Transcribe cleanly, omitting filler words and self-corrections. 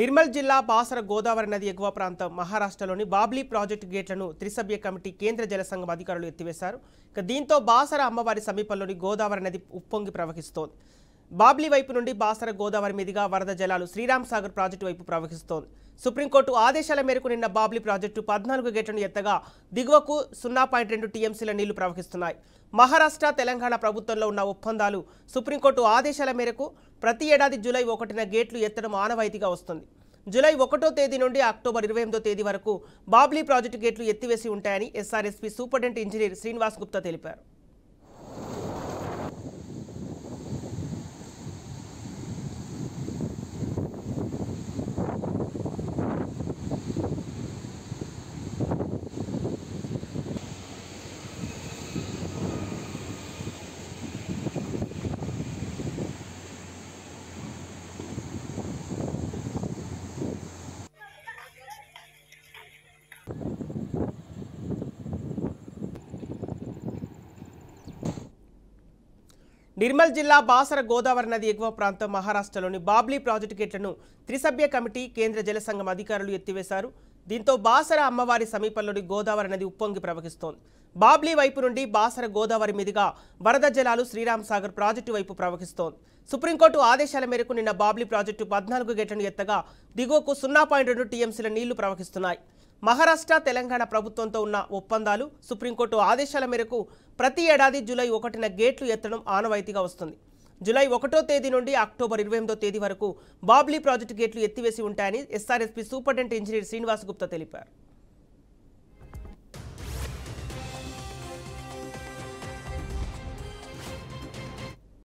నిర్మల్ జిల్లా బాసర గోదావరి నది ఎగువ ప్రాంతం మహారాష్ట్రలోని బాబ్లీ ప్రాజెక్టు గేట్లను త్రిసభ్య కమిటీ కేంద్ర జల సంఘం అధికారులు ఎత్తివేశారు. దీంతో బాసర అమ్మవారి సమీపంలోని గోదావరి నది ఉప్పొంగి ప్రవహిస్తోంది. బాబ్లీ వైపు నుండి బాసర గోదావరి మీదుగా వరద జలాలు శ్రీరామ్ సాగర్ ప్రాజెక్టు వైపు ప్రవహిస్తోంది. సుప్రీంకోర్టు ఆదేశాల మేరకు నిన్న బాబ్లీ ప్రాజెక్టు 14 గేట్లను ఎత్తగా దిగువకు 0.2 టీఎంసీల నీళ్లు ప్రవహిస్తున్నాయి. మహారాష్ట్ర, తెలంగాణ ప్రభుత్వంలో ఉన్న ఒప్పందాలు సుప్రీంకోర్టు ఆదేశాల మేరకు ప్రతి ఏడాది జూలై 1న గేట్లు ఎత్తడం ఆనవాయితీగా వస్తుంది. జూలై 1వ తేదీ నుండి అక్టోబర్ 28వ తేదీ వరకు బాబ్లీ ప్రాజెక్టు గేట్లు ఎత్తివేసి ఉంటాయని SRSP superintendent engineer Srinivas Gupta తెలిపారు. నిర్మల్ జిల్లా బాసర గోదావరి నది ఎగువ ప్రాంతం మహారాష్ట్రలోని బాబ్లీ ప్రాజెక్టు గేట్లను త్రిసభ్య కమిటీ కేంద్ర జల సంఘం అధికారులు ఎత్తివేశారు. దీంతో బాసర అమ్మవారి సమీపంలోని గోదావరి నది ఉప్పొంగి ప్రవహిస్తోంది. బాబ్లీ వైపు నుండి బాసర గోదావరి మీదుగా వరద జలాలు శ్రీరామ్ సాగర్ ప్రాజెక్టు వైపు ప్రవహిస్తోంది. సుప్రీంకోర్టు ఆదేశాల మేరకు నిన్న బాబ్లీ ప్రాజెక్టు 14 గేట్లను ఎత్తగా దిగువకు 0.2 టీఎంసీల నీళ్లు ప్రవహిస్తున్నాయి. మహారాష్ట్ర, తెలంగాణ ప్రభుత్వంతో ఉన్న ఒప్పందాలు సుప్రీంకోర్టు ఆదేశాల మేరకు ప్రతి ఏడాది జూలై 1న గేట్లు ఎత్తడం ఆనవాయితీగా వస్తుంది. జూలై 1వ తేదీ నుండి అక్టోబర్ 28వ తేదీ వరకు బాబ్లీ ప్రాజెక్టు గేట్లు ఎత్తివేసి ఉంటాయని SRSP superintendent engineer Srinivas Gupta తెలిపారు.